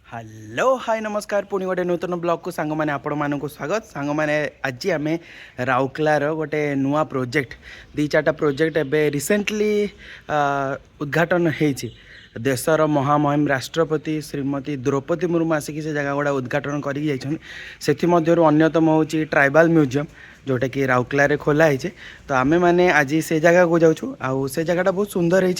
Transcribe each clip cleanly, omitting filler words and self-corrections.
Hello hi नमस्कार पुणी गोटे नूतन ब्लॉग को सांग मैंने आपण मानक स्वागत सांग मैंने आज आम राउरकेलार गोटे नुआ प्रोजेक्ट दी चार्टा प्रोजेक्ट एवं रिसेंटली उद्घाटन होती देशर महामहिम राष्ट्रपति श्रीमती द्रौपदी मुर्मू आसिक से जगह गुड़ा उद्घाटन करतम हूँ ट्राइबल म्यूजियम जोटा कि राउरकेला खोलाई तो आम मैंने आज से जगह को जाऊँ आउ से जगहटा बहुत सुंदर है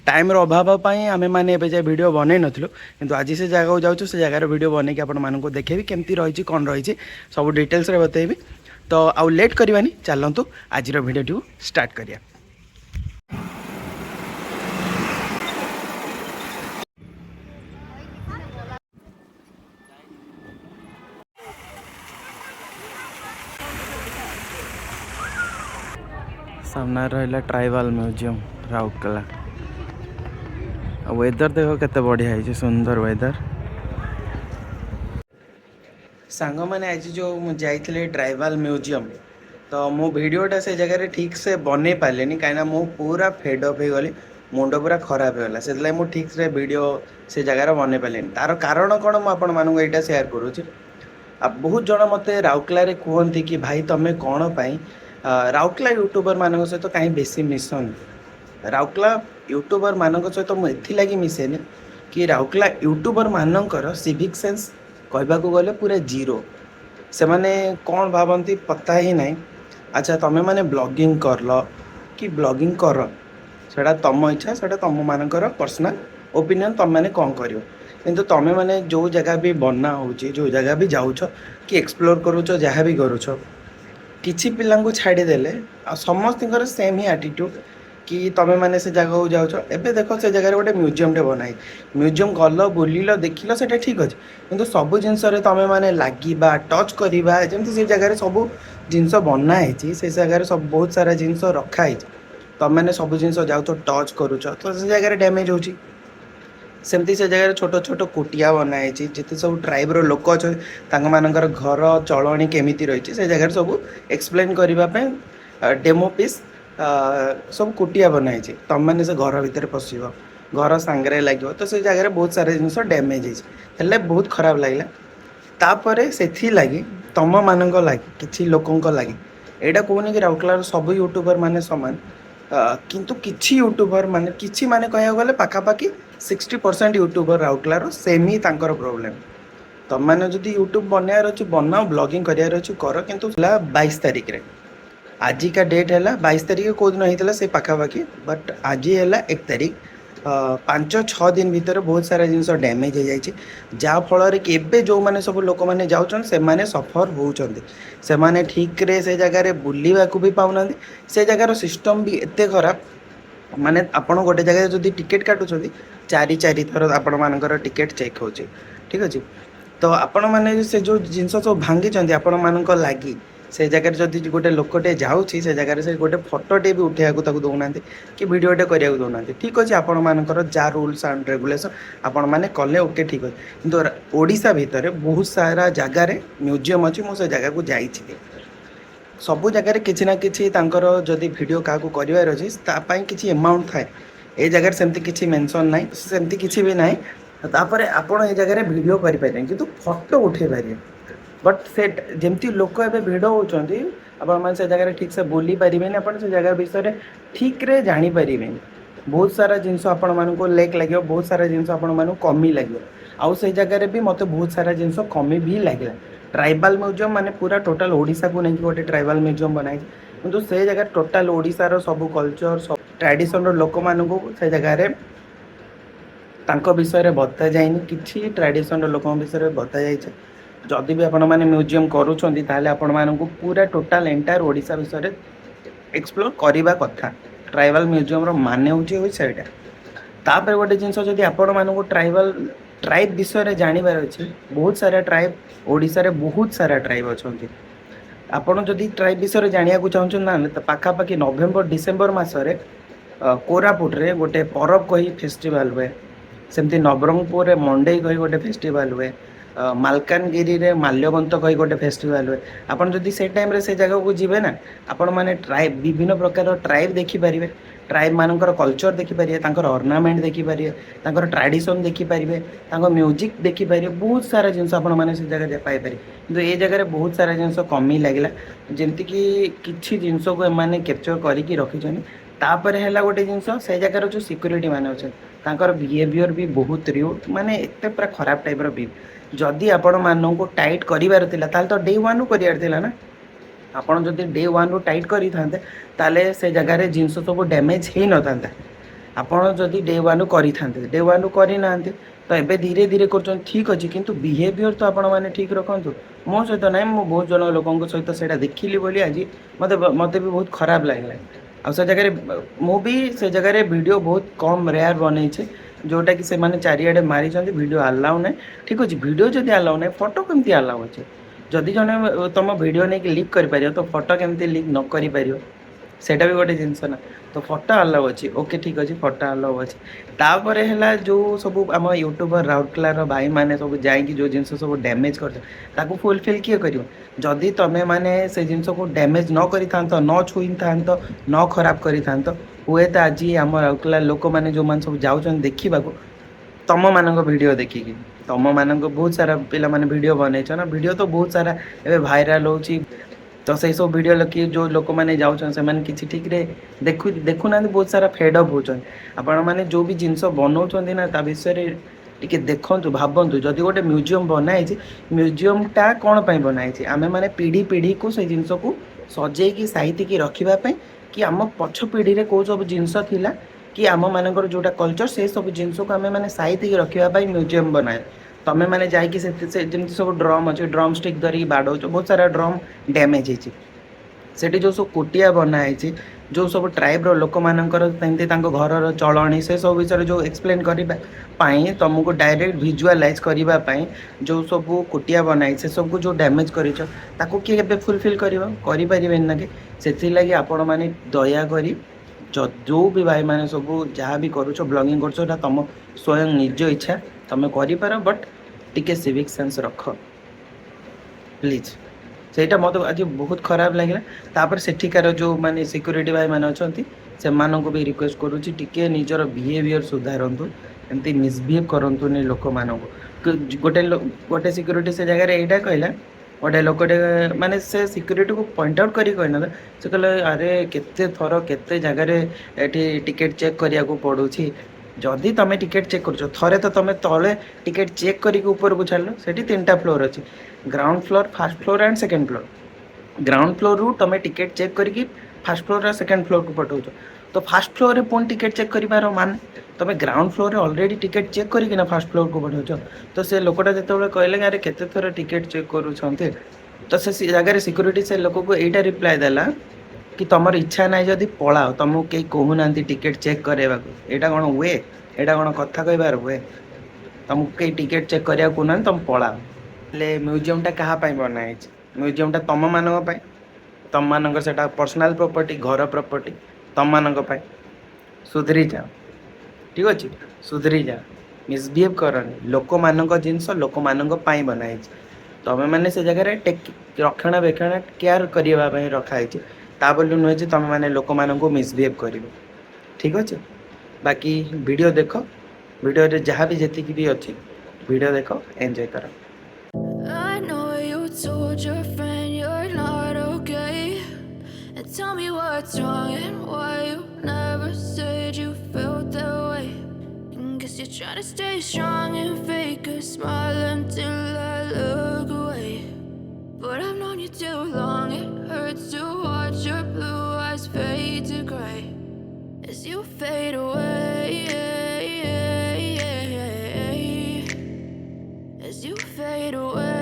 टाइम अभाव आम मैंने जाए भिड बन नथिलु किंतु आज से जगह को जाऊँ से जगार भिड बन के आपको देखेबी केमती रही कौन रही सब डिटेल्स बतेबी तो आउ लेट करवानी चलतु आज भिडियो स्टार्ट करिया। सामने रहा ट्राइबल म्यूजियम राउरकेला वेदर देखो केते बढ़िया है सुंदर वेदर सांग मैंने आज जो जाइए ट्राइबल म्यूजियम तो मो वीडियोटा से जगह ठीक से बन पारे कहीं मु पूरा फेड अप हो गली मुंड पूरा खराब होगा से मुझे ठीक से वीडियो से जगार बन पारे तार कारण कौन मुझे यहाँ सेयार करुँच बहुत जन मत राउरकेला कहते कि भाई तुम्हें कौन पाई राउरकेला यूट्यूबर मान सहित कहीं बेसी मिशन राउरकेला यूट्यूबर मान सहित मुझे मिसेनि कि राउरकेला यूट्यूबर मानकर सिविक सेंस कहवाक गले पूरा जीरो से मैंने कौन भावती पता ही नहीं। अच्छा तुम्हें मैंने ब्लॉगिंग कर लो कि ब्लॉगिंग कर सेटा तुम इच्छा से तुम मानकर पर्सनल ओपिनियन तुम मैंने कौन कर किंतु तुम्हें मैंने जो जगह भी बना हो जो जगह भी जाऊँ कि एक्सप्लोर करुच जहाँ भी करुच किसी पिला छाड़देले समस्त सेम ही एटीट्यूड कि तुम्हें मैंने से जगह को जाऊँ एवं देख से जगह गोटे म्यूजियमटे बनाई म्यूजियम गल बुलिल देखिल से ठीक अच्छे किंतु सब जिनस तुम्हें मैंने लगे टच करवा जमी से जगह सब जिनस बनाई से जगह सब बहुत सारा जिनस रखाई तुम मैंने सब जिन जाऊँ टच करुच तो से जगह डैमेज होची सेमती से जगह छोट छोट कुटिया बनाई जिते सब ट्राइबर लोक अच्छा मानकर घर चलणी केमिति रही से जगह सब एक्सप्लेन करने डेमो पीस सब कुटिया बनाई तुम मैंने से घर भितर पश घर सांगे लगे तो से जगह बहुत सारे जिन डैमेज है बहुत खराब लगे तापर से लगी तुम मान लगे कि लोकों लगे यहाँ कहूनी कि राउरकेला सब यूट्यूबर माने सामान किंतु किछि यूट्यूबर माने किछि माने कह गले पाखापाखि 60% यूट्यूबर राउरकेलार सेम ही तांकर प्रोब्लेम तुम मैंने जदि यूट्यूब बनार अच्छे बनाओ ब्लॉगिंग करार अच्छे कर किंतु 22 तारिख रे आज का डेट है 22 तारिख कौ दिन होता से पाखापाखि बट आज है 1 तारिख 5-6 दिन भीतर बहुत सारा जिनस डैमेज हो जाए जहाँफल कि एवं जो मैंने सब लोक मैंने जाऊँ से सफर होती से मैंने ठीक रे से जगह बुलवा भी पाऊना से जगार सिस्टम भी एत खराब माने आपण गोटे जगह जब टिकेट काटुं 4 थर आपण मानकर टिकेट चेक हो ठीक अच्छे तो आपण मैंने से जो जिनस सब भांगी आपण मान लगी से जगह जदि गोटे लोकटे जाऊँगी से जगह से गोटे फोटोटे भी उठेगा दौना कि भिडियोटे करने दौना ठीक अच्छे आपण मानकर जा रूल्स एंड रेगुलेशन आपण मैंने कले ओके ठीक अच्छे किंतु ओडिशा भितर बहुत सारा जगार म्यूजियम अच्छी मुझे जगह को जाइए सबू जगह किसी ना कि जदि भिडियो क्या करार अच्छे किसी एमाउंट थाए ये जगह सेमती किसी मेंशन ना सेमती किसी भी ना तापर आपण ये जगह भिडियो करें कि फोटो उठे पारे बट से जमती लोक ए भिड़ होती आप से जगह ठीक से बोली पारे आप से जगह विषय ठीक रे जापर बहुत सारा जिनस आपण मानक लेक लगे बहुत सारा जिनस आपण मानक कमी लगे आउ से जगह भी मत बहुत सारा जिनस कमी भी लगे ट्राइबल म्यूजियम माने पूरा टोटाल ओडिशा को नहीं गोटे ट्राइबल म्यूजियम बनाई किंतु से जगह टोटाल ओडिशार सब कल्चर सब ट्रेडिशन लोक मानक से जगह तांको विषय बता जाए कि ट्रेडिशन लोक विषय बता जाए जदि भी आपण मैंने म्यूजियम करुँच आपण मानक पूरा टोटाल एंटायर ओडिशा विषय एक्सप्लोर करवा कथा ट्राइबल म्यूजियम माने होटा तापर गोटे जिनस जदि आपण मानक ट्राइबल ट्राइब विषय जानवर अच्छे बहुत सारा ट्राइब ओडिशा रे बहुत सारा ट्राइब अच्छा आपड़ जदि ट्राइब विषय जाना चाहूँ ना तो पाखापाखि नवेम्बर डिसेम्बर मसरे कोरापुट रे गोटे परब कही फेस्टिवल हुए सेमती नवरंगपुर रे मंडे कही गोटे फेस्टिवल हुए मालकानगिरी रे माल्यवंत कही गोटे फेस्टिवल हुए आपड़ जदि से टाइम रे से जगह को जीवे ना आपण माने ट्राइब विभिन्न प्रकार ट्राइब देखिपारे ट्राइब मानकर कल्चर देखिपारे अर्नामेंट देखिपारे ट्राडिशन देखिपारे म्यूजिक देखिपारे बहुत सारा जिनस आपने से जगह पाइपर कि ये जगह बहुत सारा जिनस कमी लगे जमती कि किसी जिनस को एम कैप्चर करके रखी तापर है गोटे जिनस से जगार जो सिक्यूरीटी मैंने अच्छे बिहेवियर भी बहुत र्यूड माने एत पूरा खराब टाइप बिहेव जदि आपण मानक टाइट करार तो डे वन करार ना आपड़ जदि डे वन रु टाइट करें ताले से जगार जिनस सब डैमेज हो न था आपड़ जदि डे वन करें डे वन करना तो ये धीरे धीरे कर ठीक अच्छे किंतु बिहेवियर तो आपण मैंने ठीक रखु मो सहित ना मो बहुत जन लोक सहित से देखिली बोली आज मत मत भी बहुत खराब लगे आ से जगह मु भी से जगह वीडियो बहुत कम रेयर बन जोटा कि से चारिआडे मारी वीडियो अलाउ ना ठीक अच्छे वीडियो जदि अलाउ ना फोटो केमती अलाउ अच्छे जदि जने तुम वीडियो नहीं लीक कर तो फोटो केमती लीक न कर सेटा भी गोटे जिनस ना तो फोटो अलाउ अच्छी ओके ठीक अच्छे फोटो अलाउ अच्छे तापर है जो सब आम यूट्यूबर राउरकेलार भाई मैंने सब जाकि जो जिन सब डैमेज कर फुलफिल किए कर जदि तुम्हें मैंने से जिन को डैमेज न कर न छुई था न खराब कर हुए तो आज आम राउरकेला लोक मैंने जो मैंने सब जाऊँ देखा तुम मान वीडियो देखिकी तुम मान बहुत सारा पिला माने वीडियो बनई ना वीडियो तो बहुत सारा ए भाइराल हो तो से सब वीडियो लगे जो लोक मैंने जाऊँ से किसी ठीक रे देखुना बहुत सारा फेडअप होचन आपण मैंने जो भी जिनस बनाऊँ ना ता विषय टी देखु भावतु जदि गोटे म्यूजियम बनाई म्यूजियमटा कौन पर बनाई आम मैंने पीढ़ी पीढ़ी को से जिनस को सजेकी साइती रखापी कि आम पछ पीढ़ी में कौ सब जिनस थिला कि आम मानकर जोटा कल्चर से सब जिनस को आम मैंने साइती रखापी म्यूजियम बनाए तमें मैंने जाकि जमी सब ड्रम अच्छे ड्रम स्टिक धरिकी बाड़ौ बहुत सारा ड्रम डैमेज होती जो सब कुटिया बनाई जो सब ट्राइब्र लोक मानकर घर चलणी से सब विषय जो एक्सप्लेन करने तुमको डायरेक्ट विजुअलाइज करने जो सब कुटिया बनाई से सब जो डैमेज कर किए फुलफिल कर ना कि से लगी आपण मैंने दया करी जो भी भाई मैंने सब जहाँ भी करुच ब्लॉगिंग कर तुम स्वयं निज इच्छा तुम कर बट टिके सिविक सेंस रख प्लीज सेटा मत आज बहुत खराब लगे तापर सेठिकार जो माने सिक्यूरीटी भाई मैंने अच्छा से मानक भी रिक्वेस्ट करुच्ची टिके निजर बिहेवियर सुधारतु एमती मिसबिहेव करतुनि लोक मानक गोटे गोटे सिक्यूरीटी से जगह यहाँ कहला गोटे लोकटे माने से सिक्यूरीटी को पॉइंट आउट करी कहना से कहले अरे केते थर केते जगह टिकेट चेक करिया को पड़ुछि जदि तुम टिकेट चेक कर थे तो तुम तले टिकेट चेक करके ऊपर को छाड़ से 3टा फ्लोर अच्छी ground floor first floor and second floor ground floor रू तुम टिकेट चेक करके फर्स्ट फ्लोर और सेकेंड फ्लोर को पठाऊ तो फर्स्ट फ्लोर रे पुणी टिकेट चेक कर मान तुम ग्राउंड फ्लोर रे ऑलरेडी टिकेट चेक करके फर्स्ट फ्लोर को पठाऊ तो से लोकटा जो कहले अरे केते थर टिकेट चेक करुँच तो से जगह सिक्यूरीटी से लोक को यहीटा रिप्लाई देला कि तुम इच्छा ना जदि पलाओ तुमको कई कहूना टिकेट चेक करवा यहाँ कौन हुए यहाँ कौन कथा कहबार हुए तुमको कई टिकेट चेक करा कहूना तुम पलाओ ले म्यूजियमटा क्या बनाई म्यूजियमटा तुम तुम मान से पर्सनाल प्रॉपर्टी घर प्रॉपर्टी तुम मान सुधरी जाओ ठीक अच्छे सुधरी जाओ मिसबिहेव करनी लोक मान जिनस लोक मान बनाई तुम मैंने से जगह रक्षणाबेक्षण केयर करने रखाई ता बोली नुहे कि तुम मैंने लोक मान मिसबिहेव कर ठीक अच्छे बाकी वीडियो देख वीडियो रे जहाँ भी जी भी अच्छी वीडियो देख एंजॉय कर I know you told your friend you're not okay, and tell me what's wrong and why you never said you felt that way. And guess you're trying to stay strong and fake a smile until I look away. But I've known you too long, it hurts to watch your blue eyes fade to gray as you fade away, as you fade away.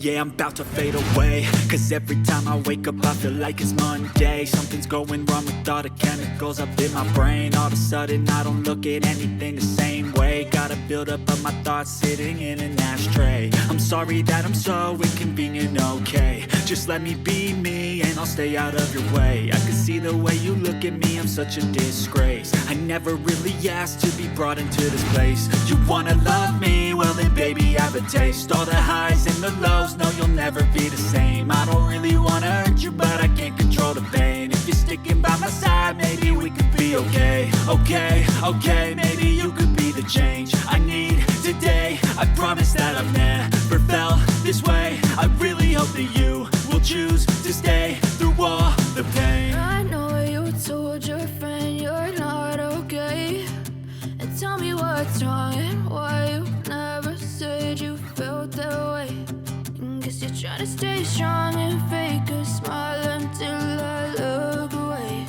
Yeah, I'm about to fade away, cause every time I wake up I feel like it's Monday. Something's going wrong with all the chemicals up in my brain. All of a sudden I don't look at anything the same way. Gotta build up of my thoughts sitting in an ashtray. I'm sorry that I'm so inconvenient, okay. Just let me be me and I'll stay out of your way. I can see the way you look at me, I'm such a disgrace. I never really asked to be brought into this place. You wanna love me? Well then baby I have a taste. All the highs and the lows, just know you'll never be the same. I don't really wanna hurt you, but I can't control the pain. If you're sticking by my side, maybe we could be okay. Okay, maybe you could be the change I need today. I promise that I've never felt this way. I really hope that you will choose to stay through all the pain. I know you told your friend you're not okay, and tell me what's wrong and why you never said you felt that way. Guess you're trying to stay strong and fake a smile until I look away.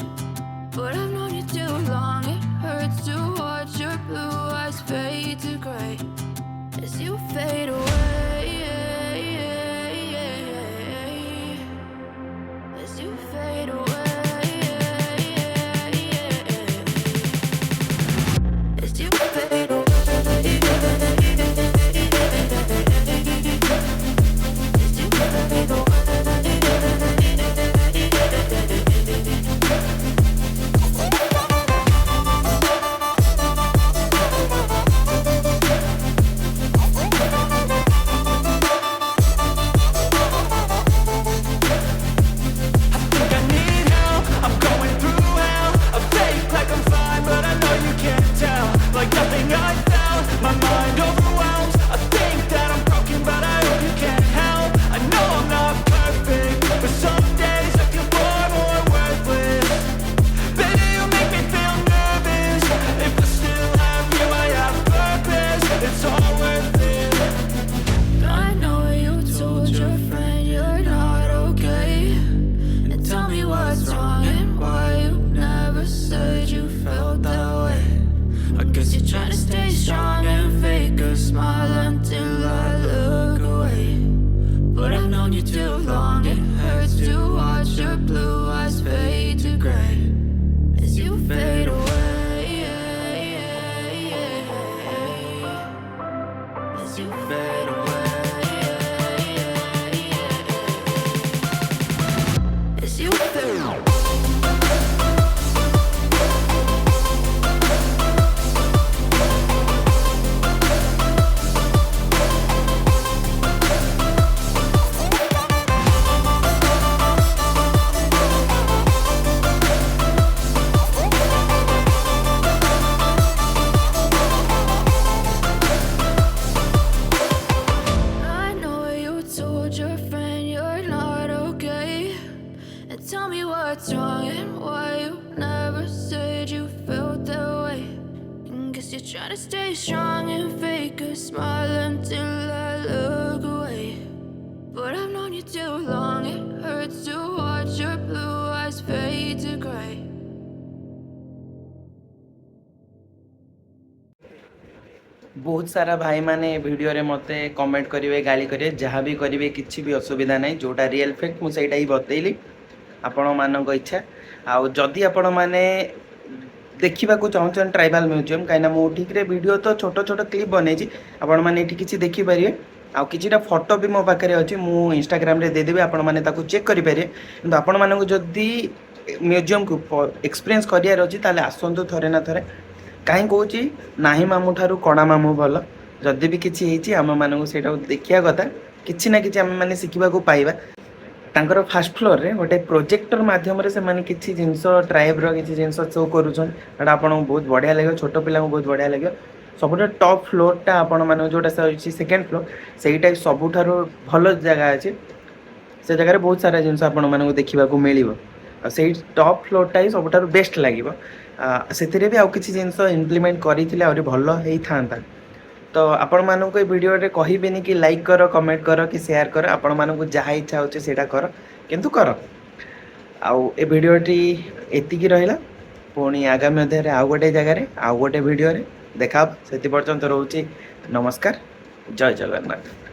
But I've known you too long, it hurts to watch your blue eyes fade to gray as you fade away. As you fade away. As you fade away. Try to stay strong and fake a smile until I look away. But I've known you too long, it hurts to watch your blue eyes fade to gray. बहुत सारा भाई माने video रे मते comment करिवे गाली करिवे जहाँ भी करिवे किछि भी असुविधा नहीं जोटा रियल फैक्ट मु सेटा ही बतैली आपण मानक इच्छा आउ जदि आपण माने देखा चाहूँ ट्राइबल म्यूजियम कहीं मु ठीक रे वीडियो तो छोट छोट क्लिप बनई आपण मैंने किसी देखिपारे आउ किछिटा फोटो भी मो पाखे अच्छी मु इंस्टाग्राम रे देदेवी आपण मैंने चेक करेंगे कि आपण मानक जदि म्यूजियम को एक्सपीरियंस करार अच्छी ताले आसतु थरे ना थरे कहीं कौच नाही मामू ठारू कणा मामू भल जदि भी किसी आम मानक से देखा कथा कि ना कि आम मैंने शिखा पाइबा तांकर फास्ट फ्लोर रे गोटे प्रोजेक्टर माध्यम से माने किसी जिनस ट्राइब रो किसी जिनस शो करूछन एटा आपन बहुत बढ़िया लगे छोट पिला को बहुत बढ़िया लगे सबुठा टॉप फ्लोरटा आपण माने जोटा से सेकेंड फ्लोर सेटा सबुठारो भल जगह अच्छे से जगह बहुत सारा जिनस आपण माने देखा मिल से टॉप फ्लोरटा ही सबुठारो बेस्ट लगे से भी आउ किसी जिनस इम्प्लीमेंट करथिले आउरी भल हेई थांता तो आपण मानक वीडियो रे कहबेनी कि लाइक कर कमेंट कर कि शेयर कर आपण मानक जहाँ इच्छा होचे सेटा कर किंतु कर आउ ए वीडियोटी एतिकी रहिला पुणी आगामी अध्याय आउ गोटे जगार आउ गोटे वीडियो रे देखा से पर्यंत रोचे नमस्कार जय जगन्नाथ।